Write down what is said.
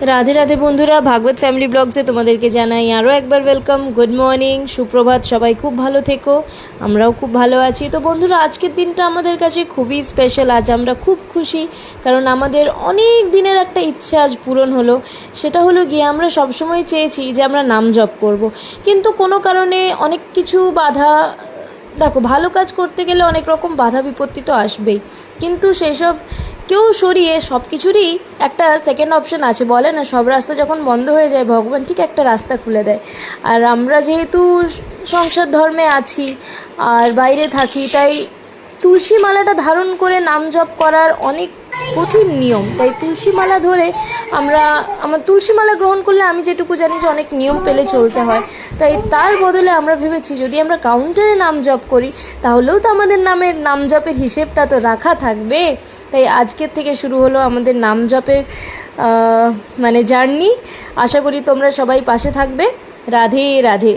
রাধে রাধে বন্ধুরা, ভাগবত ফ্যামিলি ব্লগসে তোমাদেরকে জানাই আরও একবার ওয়েলকাম। গুড মর্নিং, সুপ্রভাত। সবাই খুব ভালো থেকো, আমরাও খুব ভালো আছি। তো বন্ধুরা, আজকের দিনটা আমাদের কাছে খুবই স্পেশাল। আজ আমরা খুব খুশি, কারণ আমাদের অনেক দিনের একটা ইচ্ছা আজ পূরণ হলো। সেটা হলো গিয়ে, আমরা সবসময় চেয়েছি যে আমরা নাম জপ করব, কিন্তু কোনো কারণে অনেক কিছু বাধা। দেখো, ভালো কাজ করতে গেলে অনেক রকম বাধা বিপত্তি তো আসবেই, কিন্তু সেই সব কেউ সরিয়ে সব কিছুরই একটা সেকেন্ড অপশন আছে। বলে না, সব রাস্তা যখন বন্ধ হয়ে যায়, ভগবান ঠিক একটা রাস্তা খুলে দেয়। আর আমরা যেহেতু সংসার ধর্মে আছি আর বাইরে থাকি, তাই তুলসী মালাটা ধারণ করে নাম জপ করার অনেক কঠিন নিয়ম। তাই তুলসী মালা ধরে আমার তুলসী মালা গ্রহণ করলে আমি যেটুকু জানি যে অনেক নিয়ম পেলে চলতে হয়। তাই তার বদলে আমরা ভেবেছি, যদি আমরা কাউন্টারে নাম জপ করি, তাহলেও তো আমাদের নাম জপের হিসেবটা তো রাখা থাকবে। তাই আজকের থেকে শুরু হলো আমাদের নাম জপের জার্নি। আশা করি তোমরা সবাই পাশে থাকবে। রাধে রাধে।